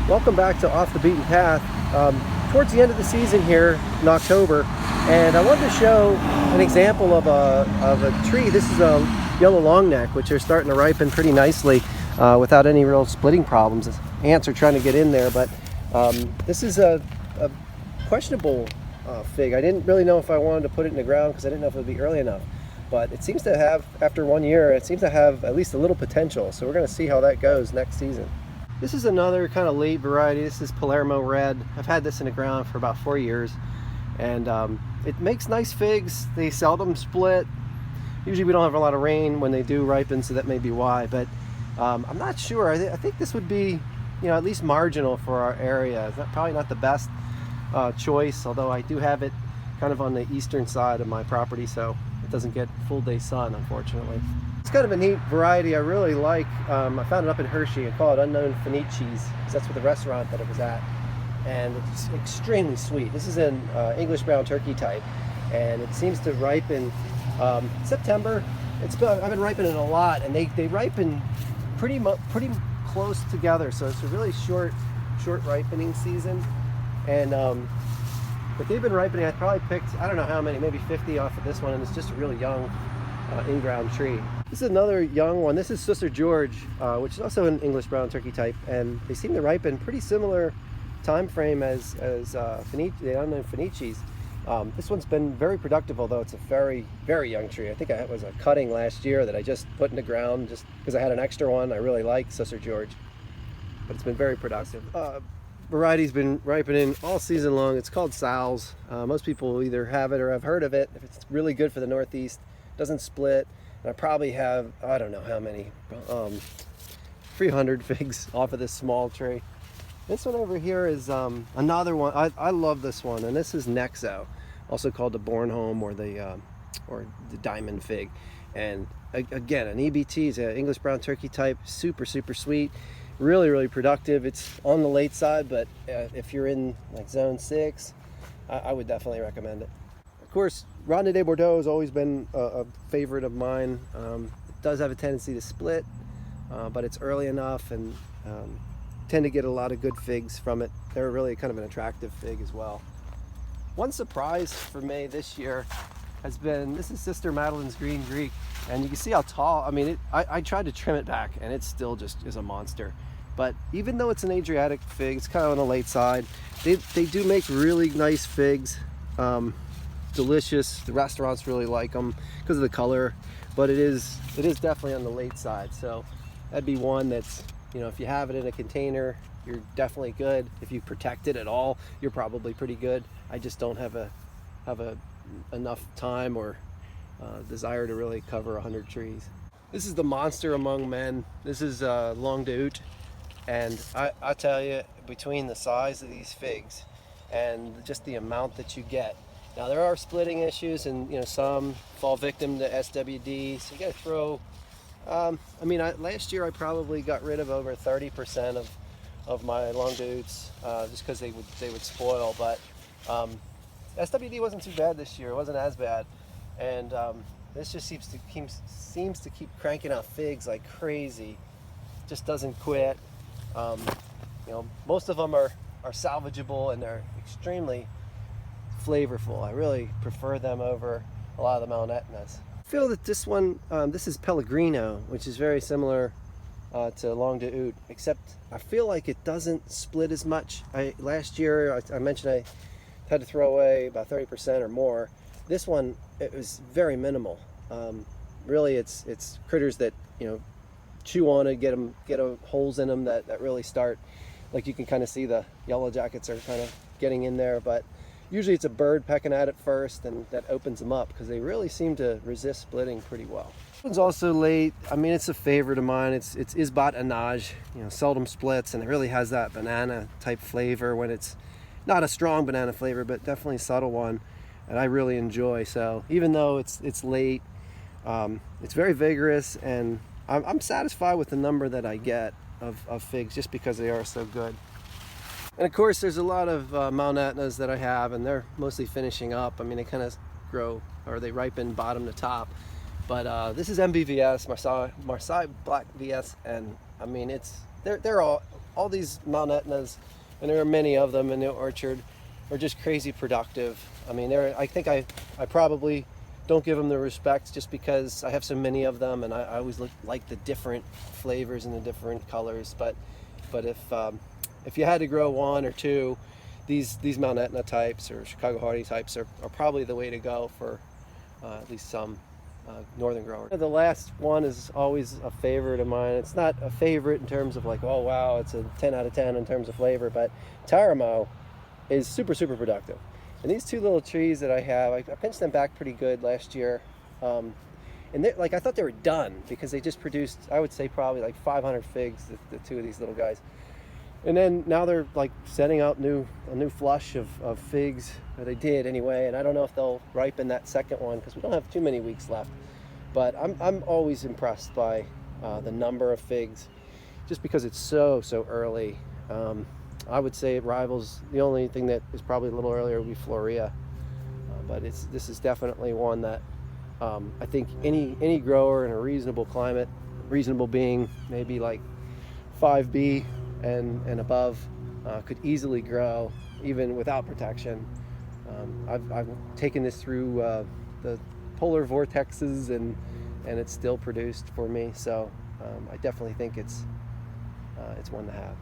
Welcome back to Off the Beaten Path. Towards the end of the season here in October, and I wanted to show an example of a tree. This is a yellow long neck, which are starting to ripen pretty nicely without any real splitting problems. Ants are trying to get in there, but this is a questionable fig. I didn't really know if I wanted to put it in the ground because I didn't know if it would be early enough. But it seems to have, after 1 year, it seems to have at least a little potential. So we're going to see how that goes next season. This is another kind of late variety. This is Palermo red. I've had this in the ground for about 4 years. And it makes nice figs. They seldom split. Usually we don't have a lot of rain when they do ripen, so that may be why. But I'm not sure. I think this would be, at least marginal for our area. It's probably not the best choice, although I do have it kind of on the eastern side of my property, so it doesn't get full day sun, unfortunately. It's kind of a neat variety I really like. I found it up in Hershey. I call it Unknown Fenichi's, because that's what the restaurant that it was at. And it's extremely sweet. This is an English brown turkey type, and it seems to ripen September. I've been ripening a lot, and they ripen pretty close together, so it's a really short ripening season. And but they've been ripening. I probably picked, I don't know how many, maybe 50 off of this one, and it's just a really young in-ground tree. This is another young one. This is Sister Georg, which is also an English brown turkey type, and they seem to ripen pretty similar time frame as Fenici, the Unknown Fenici's. This one's been very productive, although it's a very, very young tree. I think I was a cutting last year that I just put in the ground just because I had an extra one I really like, Sister Georg. But it's been very productive. Variety's been ripening all season long. It's called sows. Most people either have it or have heard of it. If it's really good for the Northeast, doesn't split. And I probably have, I don't know how many, 300 figs off of this small tree. This one over here is another one. I love this one, and this is Nexoe, also called the Bornholm or the diamond fig. And again, an EBT is an English brown turkey type, super sweet, really productive. It's on the late side, but if you're in like zone 6, I would definitely recommend it. Of course, Ronde de Bordeaux has always been a favorite of mine. It does have a tendency to split, but it's early enough, and tend to get a lot of good figs from it. They're really kind of an attractive fig as well. One surprise for me this year has been, this is Sister Madeline's Green Greek, and you can see how tall. I mean, I tried to trim it back, and it still just is a monster. But even though it's an Adriatic fig, it's kind of on the late side. They do make really nice figs, delicious. The restaurants really like them because of the color, but it is definitely on the late side. So that'd be one that's, if you have it in a container, you're definitely good. If you protect it at all, you're probably pretty good. I just don't have enough time or desire to really cover 100 trees. This is the monster among men. This is Longue, and I tell you, between the size of these figs and just the amount that you get. Now there are splitting issues, and some fall victim to SWD, so you got to throw. Last year I probably got rid of over 30% of my Longue just because they would spoil. But SWD wasn't too bad this year. It wasn't as bad, and this just seems to keep cranking out figs like crazy. Just doesn't quit. Most of them are salvageable, and they're extremely flavorful. I really prefer them over a lot of the Mount Aetnas. I feel that this one, this is Pellegrino, which is very similar to Longue, except I feel like it doesn't split as much. Last year I mentioned I had to throw away about 30% or more. This one, it was very minimal. Really, it's critters that chew on it, get holes in them that really start, like you can kind of see the yellow jackets are kind of getting in there, but usually it's a bird pecking at it first, and that opens them up because they really seem to resist splitting pretty well. This one's also late. I mean, it's a favorite of mine. It's isbatinage. Seldom splits, and it really has that banana type flavor when it's not a strong banana flavor, but definitely a subtle one, and I really enjoy. So even though it's late, it's very vigorous, and I'm satisfied with the number that I get of figs just because they are so good. And of course, there's a lot of Mount Aetnas that I have, and they're mostly finishing up. I mean, they kind of grow, or they ripen bottom to top. But this is MBVS, Marseille Black VS, and I mean, they're all all these Mount Aetnas, and there are many of them in the orchard, are just crazy productive. I mean, I think I probably don't give them the respect just because I have so many of them, and I always like the different flavors and the different colors. But if you had to grow one or two, these Mount Aetna types or Chicago Hardy types are probably the way to go for at least some northern growers. The last one is always a favorite of mine. It's not a favorite in terms of like, oh wow, it's a 10 out of 10 in terms of flavor, but Teramo is super productive. And these two little trees that I have, I pinched them back pretty good last year. And like I thought they were done because they just produced, I would say probably like 500 figs, the two of these little guys. And then now they're like setting out a new flush of figs, or they did anyway. And I don't know if they'll ripen that second one because we don't have too many weeks left. But I'm always impressed by the number of figs, just because it's so early. I would say it rivals, the only thing that is probably a little earlier would be Florea. But this is definitely one that I think any grower in a reasonable climate, reasonable being maybe like 5B and above, could easily grow even without protection. I've taken this through the polar vortexes and it's still produced for me, so I definitely think it's one to have.